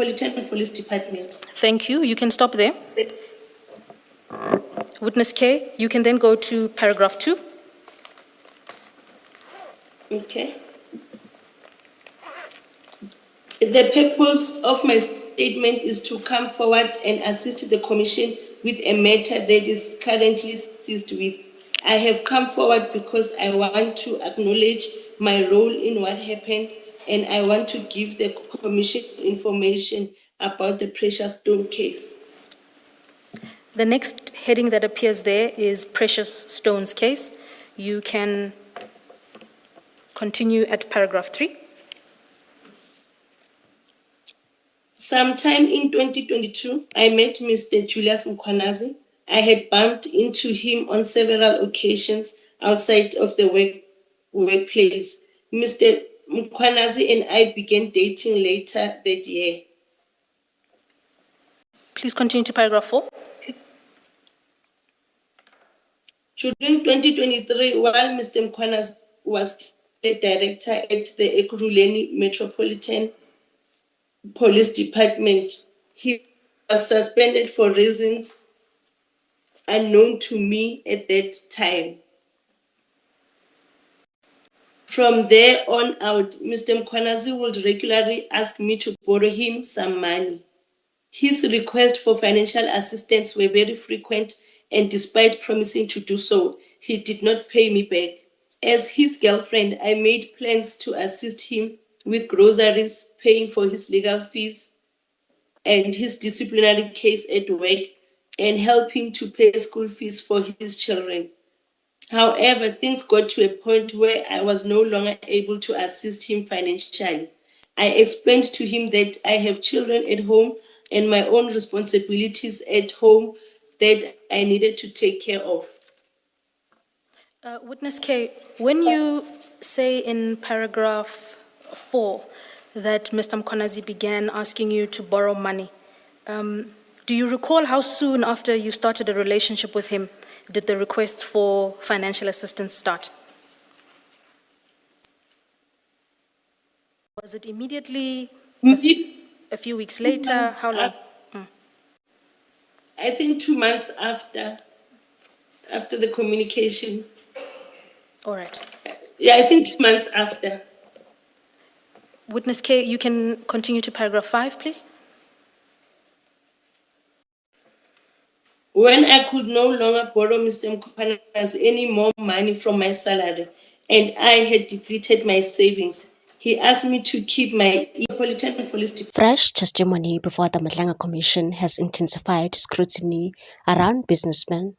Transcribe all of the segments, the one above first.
Metropolitan Police Department. Thank you. You can stop there. Witness K, you can then go to paragraph 2. Okay. The purpose of my statement is to come forward and assist the Commission with a matter that is currently seized with. I have come forward because I want to acknowledge my role in what happened, and I want to give the Commission information about the Precious Stone case. The next heading that appears there is Precious Stones case. You can continue at paragraph 3. Sometime in 2022, I met Mr. Julius Mkhwanazi. I had bumped into him on several occasions outside of the workplace. Mr. Mkhwanazi and I began dating later that year. Please continue to paragraph 4. During 2023, while Mr. Mkhwanazi was the director at the Ekurhuleni Metropolitan Police Department, he was suspended for reasons unknown to me at that time. From there on out, Mr. Mkhwanazi would regularly ask me to borrow him some money. His requests for financial assistance were very frequent, and despite promising to do so, he did not pay me back. As his girlfriend, I made plans to assist him with groceries, paying for his legal fees and his disciplinary case at work, and help him to pay school fees for his children. However, things got to a point where I was no longer able to assist him financially. I explained to him that I have children at home and my own responsibilities at home that I needed to take care of. Witness K, when you say in paragraph 4 that Mr. Mkhwanazi began asking you to borrow money, do you recall how soon after you started a relationship with him did the requests for financial assistance start? Was it immediately, a few weeks later? How long? I think 2 months after the communication. All right. Yeah, I think 2 months after. Witness K, you can continue to paragraph 5, please. When I could no longer borrow Mr. Mkhwanazi any more money from my salary and I had depleted my savings, he asked me to keep my Metropolitan Police Department. Fresh testimony before the Madlanga Commission has intensified scrutiny around businessmen.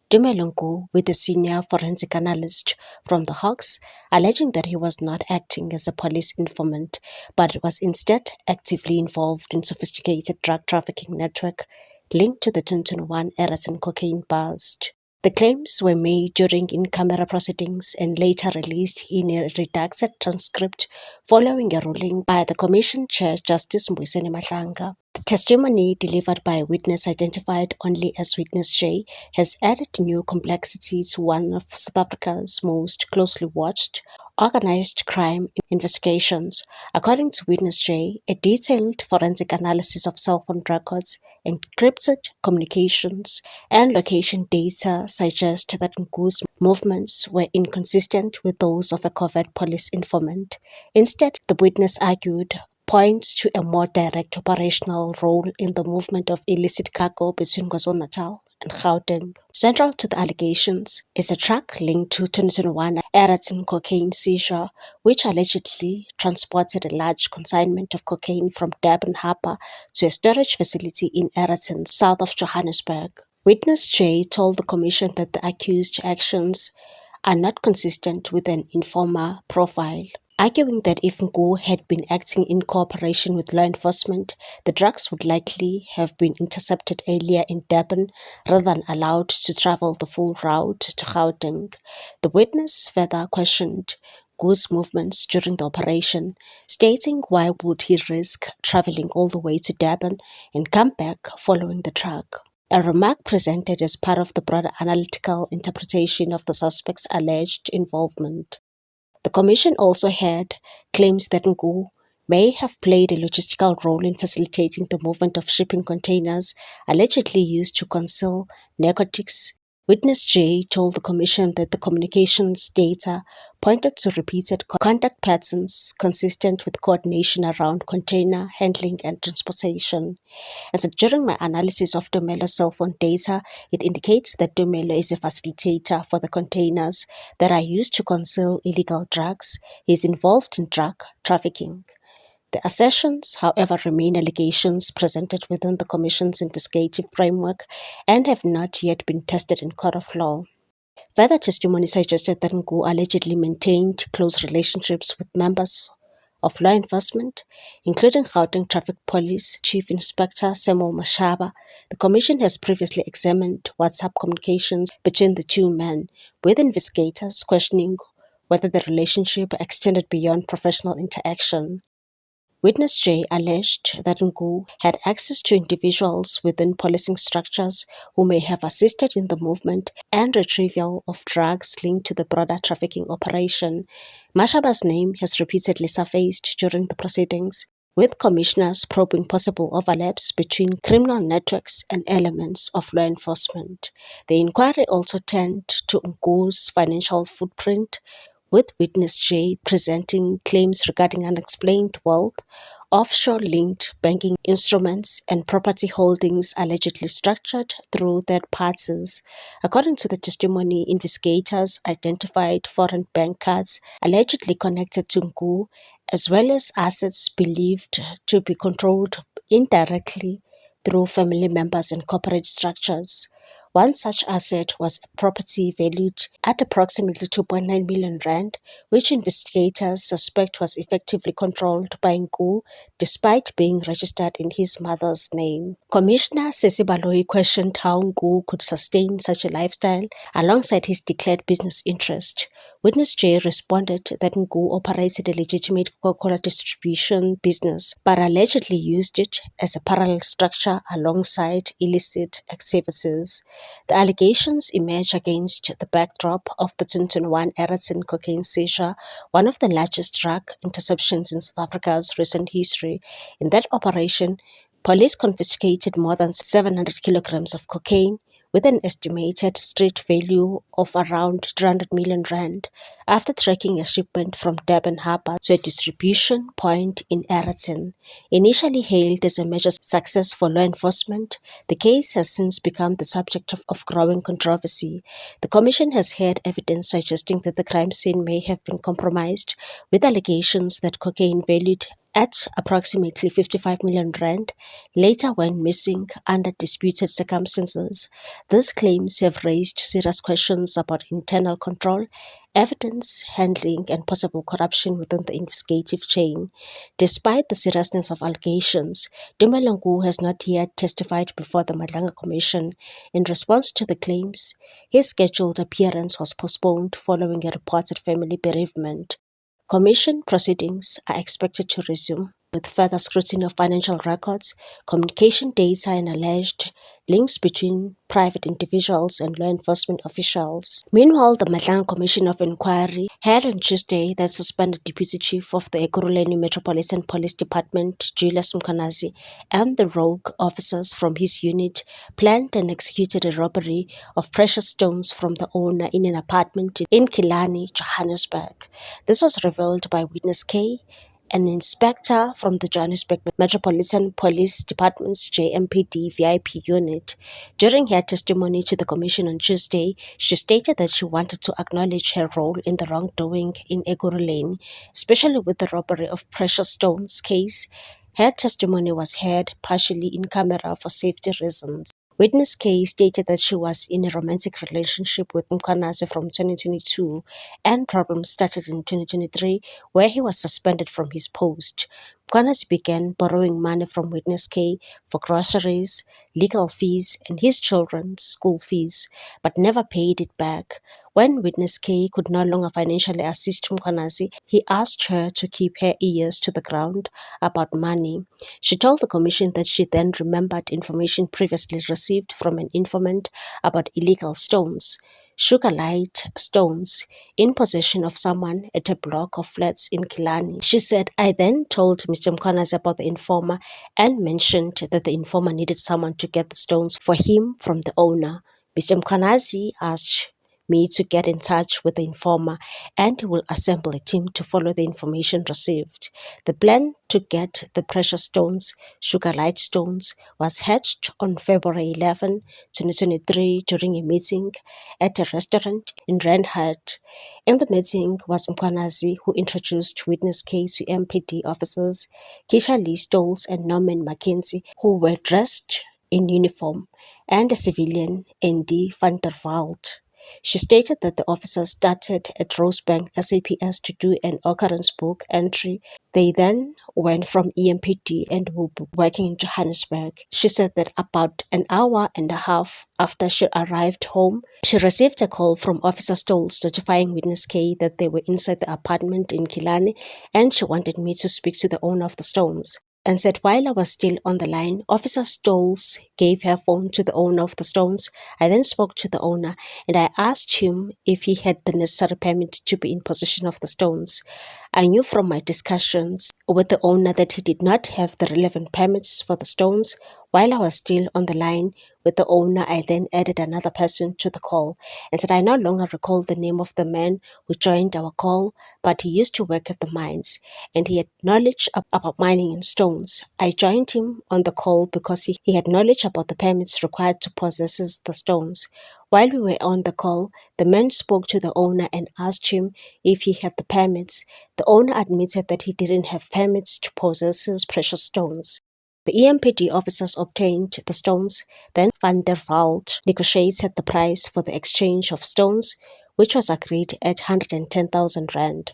Dumelungu, with a senior forensic analyst from the Hawks, alleging that he was not acting as a police informant, but was instead actively involved in sophisticated drug trafficking network linked to the 2021 Eraton cocaine bust. The claims were made during in-camera proceedings and later released in a redacted transcript following a ruling by the Commission Chair Justice Mbuyiseni Madlanga. The testimony delivered by a witness identified only as Witness J has added new complexity to one of South Africa's most closely watched organized crime investigations. According to Witness J, a detailed forensic analysis of cell phone records, encrypted communications, and location data suggest that Ngu's movements were inconsistent with those of a covert police informant. Instead, the witness argued, points to a more direct operational role in the movement of illicit cargo between KwaZulu-Natal and Gauteng. Central to the allegations is a truck linked to 2021 Eraton cocaine seizure, which allegedly transported a large consignment of cocaine from Durban Harbour to a storage facility in Eraton, south of Johannesburg. Witness J told the Commission that the accused actions are not consistent with an informer profile, arguing that if Ngu had been acting in cooperation with law enforcement, the drugs would likely have been intercepted earlier in Durban rather than allowed to travel the full route to Gauteng. The witness further questioned Ngu's movements during the operation, stating why would he risk traveling all the way to Durban and come back following the truck. A remark presented as part of the broader analytical interpretation of the suspect's alleged involvement. The Commission also had claims that Ngu may have played a logistical role in facilitating the movement of shipping containers allegedly used to conceal narcotics. Witness J told the commission that the communications data pointed to repeated contact patterns consistent with coordination around container handling and transportation. And so during my analysis of Domelo's cell phone data, it indicates that Domelo is a facilitator for the containers that are used to conceal illegal drugs. He is involved in drug trafficking. The assertions, however, remain allegations presented within the Commission's investigative framework and have not yet been tested in court of law. Further testimony suggested that Ngu allegedly maintained close relationships with members of law enforcement, including Gauteng Traffic Police Chief Inspector Samuel Mashaba. The Commission has previously examined WhatsApp communications between the two men, with investigators questioning whether the relationship extended beyond professional interaction. Witness J alleged that Ngu had access to individuals within policing structures who may have assisted in the movement and retrieval of drugs linked to the broader trafficking operation. Mashaba's name has repeatedly surfaced during the proceedings, with commissioners probing possible overlaps between criminal networks and elements of law enforcement. The inquiry also turned to Ngu's financial footprint, with Witness J presenting claims regarding unexplained wealth, offshore-linked banking instruments, and property holdings allegedly structured through third parties. According to the testimony, investigators identified foreign bank cards allegedly connected to Ngu, as well as assets believed to be controlled indirectly through family members and corporate structures. One such asset was a property valued at approximately 2.9 million rand, which investigators suspect was effectively controlled by Ngu despite being registered in his mother's name. Commissioner Sesi Baloyi questioned how Ngu could sustain such a lifestyle alongside his declared business interest. Witness J responded that Ngu operated a legitimate Coca-Cola distribution business, but allegedly used it as a parallel structure alongside illicit activities. The allegations emerge against the backdrop of the 2021 Eritrean cocaine seizure, one of the largest drug interceptions in South Africa's recent history. In that operation, police confiscated more than 700 kilograms of cocaine, with an estimated street value of around 300 million rand, after tracking a shipment from Durban Harbour to a distribution point in Eritrea. Initially hailed as a major success for law enforcement, the case has since become the subject of growing controversy. The Commission has heard evidence suggesting that the crime scene may have been compromised, with allegations that cocaine valued at approximately 55 million rand later went missing under disputed circumstances. These claims have raised serious questions about internal control, evidence handling, and possible corruption within the investigative chain. Despite the seriousness of allegations, Dumelo Ngu has not yet testified before the Madlanga Commission. In response to the claims, his scheduled appearance was postponed following a reported family bereavement. Commission proceedings are expected to resume, with further scrutiny of financial records, communication data, and alleged links between private individuals and law enforcement officials. Meanwhile, the Madlanga Commission of Inquiry held on Tuesday that suspended Deputy Chief of the Ekurhuleni Metropolitan Police Department, Julius Mkhwanazi, and the rogue officers from his unit planned and executed a robbery of precious stones from the owner in an apartment in Killarney, Johannesburg. This was revealed by Witness K, an inspector from the Johannesburg Metropolitan Police Department's JMPD VIP unit. During her testimony to the Commission on Tuesday, she stated that she wanted to acknowledge her role in the wrongdoing in Ekurhuleni, especially with the robbery of precious stones case. Her testimony was heard partially in camera for safety reasons. Witness K stated that she was in a romantic relationship with Mkhwanazi from 2022, and problems started in 2023, where he was suspended from his post. Mkhwanazi began borrowing money from Witness K for groceries, legal fees, and his children's school fees, but never paid it back. When Witness K could no longer financially assist Mkhwanazi, he asked her to keep her ears to the ground about money. She told the Commission that she then remembered information previously received from an informant about illegal stones. Sugarlight stones in possession of someone at a block of flats in Killarney. She said, I then told Mr. Mkhwanazi about the informer and mentioned that the informer needed someone to get the stones for him from the owner. Mr. Mkhwanazi asked me to get in touch with the informer and he will assemble a team to follow the information received. The plan to get the precious stones, Sugarlight stones, was hatched on February 11, 2023 during a meeting at a restaurant in Reinhardt. In the meeting was Mkhwanazi, who introduced Witness K to MPD officers, Keisha Lee Stolz and Norman Mackenzie, who were dressed in uniform, and a civilian, Andy van der Walt. She stated that the officers started at Rosebank SAPS to do an occurrence book entry. They then went from EMPD and will be working in Johannesburg. She said that about an hour and a half after she arrived home, she received a call from Officer Stolz notifying Witness K that they were inside the apartment in Killarney and she wanted me to speak to the owner of the stones. And said while I was still on the line, Officer Stolz gave her phone to the owner of the stones. I then spoke to the owner and I asked him if he had the necessary permit to be in possession of the stones. I knew from my discussions with the owner that he did not have the relevant permits for the stones. While I was still on the line with the owner, I then added another person to the call and said I no longer recall the name of the man who joined our call, but he used to work at the mines and he had knowledge about mining in stones. I joined him on the call because he had knowledge about the permits required to possess the stones. While we were on the call, the man spoke to the owner and asked him if he had the permits. The owner admitted that he didn't have permits to possess his precious stones. The EMPD officers obtained the stones, then Van der Walt negotiated the price for the exchange of stones, which was agreed at 110,000 rand,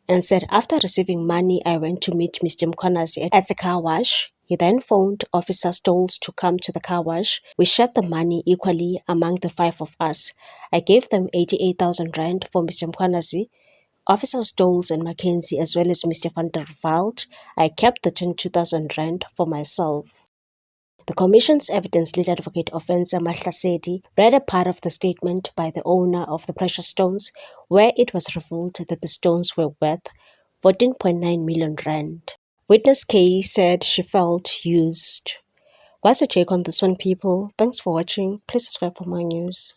and said after receiving money, I went to meet Mr. Mkhwanazi at the car wash. He then phoned Officer Stolz to come to the car wash. We shared the money equally among the five of us. I gave them 88,000 rand for Mr. Mkhwanazi, Officer Stolz and Mackenzie, as well as Mr. van der Walt. I kept the 22,000 rand for myself. The Commission's evidence lead advocate Ofenza Mahlasedi read a part of the statement by the owner of the precious stones, where it was revealed that the stones were worth 14.9 million rand. Witness K said she felt used. What's your take on this one, people? Thanks for watching. Please subscribe for more news.